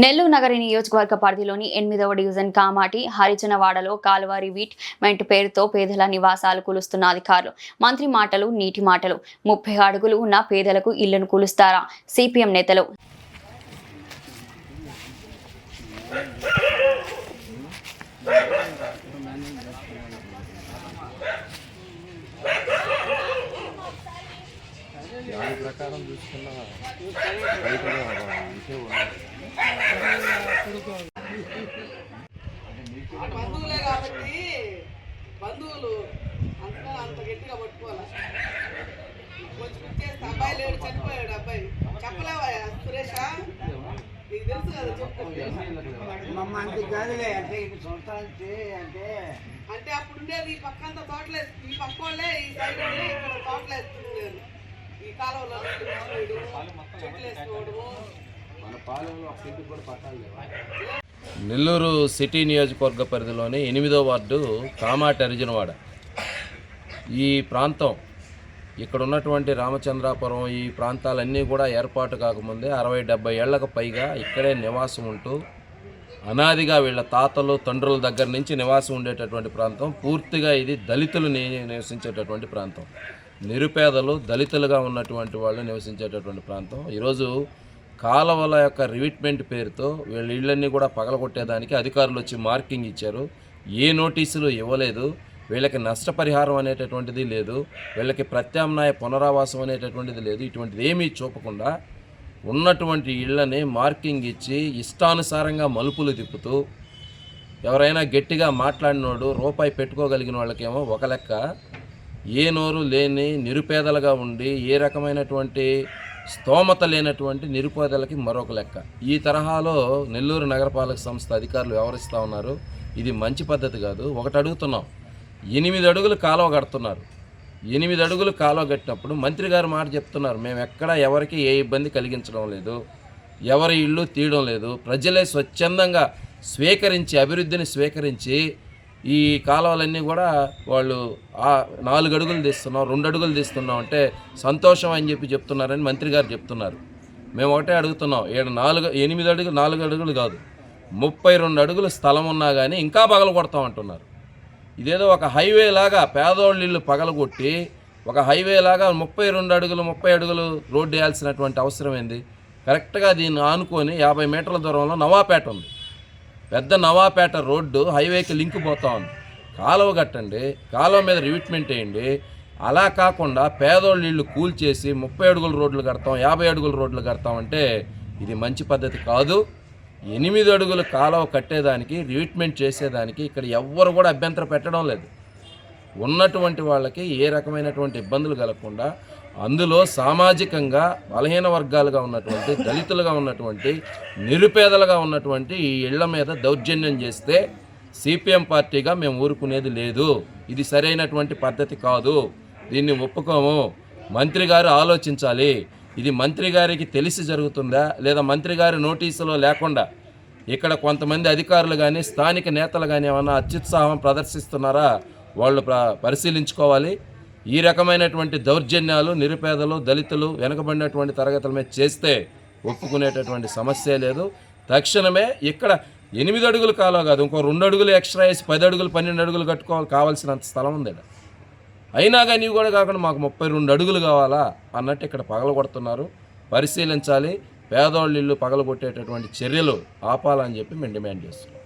నెల్లూరు నగర నియోజకవర్గ పరిధిలోని 8వ డివిజన్ కామాటి హరిజనవాడలో కాలువారి వీట్ మెంట్ పేరుతో పేదల నివాసాలు కూలుస్తున్న అధికారులు. మంత్రి మాటలు నీటి మాటలు. 30 అడుగులు ఉన్న పేదలకు ఇళ్లను కూలుస్తారా? సిపిఎం నేతలు. దాని ప్రకారం చూసుకున్న బంధువులే కాబట్టి బంధువులు అంత గట్టిగా పట్టుకోవాలి. కొంచెం ఇచ్చేస్తే అబ్బాయి లేడు, చనిపోయాడు అబ్బాయి. చెప్పలేవా సురేష? నీకు తెలుసు కదా, చెప్పు. అంటే అప్పుడు ఉండేది ఈ పక్కంతా తోటలు ఈ పక్క వాళ్ళే, ఈ సైడ్ వాళ్ళే ఇక్కడ తోటలు వేసుకునేది. ఈ కాలంలో చెట్లు వేసుకోవడము. నెల్లూరు సిటీ నియోజకవర్గ పరిధిలోని 8వ వార్డు కామాటి హరిజనవాడ. ఈ ప్రాంతం ఇక్కడ ఉన్నటువంటి రామచంద్రాపురం ఈ ప్రాంతాలన్నీ కూడా ఏర్పాటు కాకముందే 60-70 ఏళ్లకు పైగా ఇక్కడే నివాసం ఉంటూ అనాదిగా వీళ్ళ తాతలు తండ్రుల దగ్గర నుంచి నివాసం ఉండేటటువంటి ప్రాంతం. పూర్తిగా ఇది దళితులు నివసించేటటువంటి ప్రాంతం. నిరుపేదలు దళితులుగా ఉన్నటువంటి వాళ్ళు నివసించేటటువంటి ప్రాంతం. ఈరోజు కాలువల యొక్క రివిట్మెంట్ పేరుతో వీళ్ళ ఇళ్ళన్నీ కూడా పగలగొట్టేదానికి అధికారులు వచ్చి మార్కింగ్ ఇచ్చారు. ఏ నోటీసులు ఇవ్వలేదు. వీళ్ళకి నష్టపరిహారం అనేటటువంటిది లేదు, వీళ్ళకి ప్రత్యామ్నాయ పునరావాసం అనేటటువంటిది లేదు. ఇటువంటిది ఏమీ చూపకుండా ఉన్నటువంటి ఇళ్ళని మార్కింగ్ ఇచ్చి ఇష్టానుసారంగా మలుపులు తిప్పుతూ ఎవరైనా గట్టిగా మాట్లాడినోడు రూపాయి పెట్టుకోగలిగిన వాళ్ళకేమో ఒక లెక్క, ఏ నోరు లేని నిరుపేదలుగా ఉండి ఏ రకమైనటువంటి స్తోమత లేనటువంటి నిరుపేదలకి మరొక లెక్క. ఈ తరహాలో నెల్లూరు నగరపాలక సంస్థ అధికారులు వ్యవహరిస్తూ ఉన్నారు. ఇది మంచి పద్ధతి కాదు. ఒకటి అడుగుతున్నాం, 8 అడుగులు కాలువ కడుతున్నారు. 8 అడుగులు కాలువ కట్టినప్పుడు మంత్రి గారు మాట చెప్తున్నారు, మేము ఎక్కడ ఎవరికి ఏ ఇబ్బంది కలిగించడం లేదు, ఎవరి ఇళ్ళు తీయడం లేదు, ప్రజలే స్వచ్ఛందంగా స్వీకరించి అభివృద్ధిని స్వీకరించి ఈ కాలువలన్నీ కూడా వాళ్ళు 4 అడుగులు తీస్తున్నాం, 2 అడుగులు తీస్తున్నాం అంటే సంతోషం అని చెప్తున్నారని మంత్రి గారు చెప్తున్నారు. మేము ఒకటే అడుగుతున్నాం, 8 అడుగులు 4 అడుగులు కాదు 32 అడుగులు స్థలం ఉన్నా కానీ ఇంకా పగల కొడతాం అంటున్నారు. ఇదేదో ఒక హైవే లాగా పేదోళ్ళ ఇళ్ళు పగలగొట్టి ఒక హైవే లాగా 32 అడుగులు 30 అడుగులు రోడ్డు వేయాల్సినటువంటి అవసరం ఏంది? కరెక్ట్గా దీన్ని ఆనుకొని 50 మీటర్ల దూరంలో నవాపేట ఉంది. పెద్ద నవాపేట రోడ్డు హైవేకి లింక్ పోతా ఉంది. కాలువ కట్టండి, కాలువ మీద రివిట్మెంట్ వేయండి. అలా కాకుండా పేదోళ్ళ ఇళ్ళు కూల్చేసి 30 అడుగుల రోడ్లు కడతాం, 50 అడుగుల రోడ్లు కడతామంటే ఇది మంచి పద్ధతి కాదు. 8 అడుగుల కాలువ కట్టేదానికి రివిట్మెంట్ చేసేదానికి ఇక్కడ ఎవ్వరు కూడా అభ్యంతరం పెట్టడం లేదు. ఉన్నటువంటి వాళ్ళకి ఏ రకమైనటువంటి ఇబ్బందులు కలగకుండా అందులో సామాజికంగా బలహీన వర్గాలుగా ఉన్నటువంటి దళితులుగా ఉన్నటువంటి నిరుపేదలుగా ఉన్నటువంటి ఈ ఇళ్ల మీద దౌర్జన్యం చేస్తే సిపిఎం పార్టీగా మేము ఊరుకునేది లేదు. ఇది సరైనటువంటి పద్ధతి కాదు, దీన్ని ఒప్పుకోము. మంత్రి గారు ఆలోచించాలి. ఇది మంత్రి గారికి తెలిసి జరుగుతుందా లేదా మంత్రి గారి నోటీసులో లేకుండా ఇక్కడ కొంతమంది అధికారులు కానీ స్థానిక నేతలు కానీ ఏమన్నా అత్యుత్సాహం ప్రదర్శిస్తున్నారా వాళ్ళు పరిశీలించుకోవాలి. ఈ రకమైనటువంటి దౌర్జన్యాలు నిరుపేదలు దళితులు వెనుకబడినటువంటి తరగతుల మీద చేస్తే ఒప్పుకునేటటువంటి సమస్య లేదు. తక్షణమే ఇక్కడ 8 అడుగులు కాలువ కాదు, ఇంకో 2 అడుగులు ఎక్స్ట్రా వేసి 10 అడుగులు 12 అడుగులు కట్టుకోవాలి, కావాల్సినంత స్థలం ఉంది. అయినా కానీ కూడా కాకుండా మాకు 32 అడుగులు కావాలా అన్నట్టు ఇక్కడ పగలగొడుతున్నారు. పరిశీలించాలి. పేదోళ్ళ ఇల్లు పగలగొట్టేటటువంటి చర్యలు ఆపాలని చెప్పి మేము డిమాండ్ చేస్తున్నాం.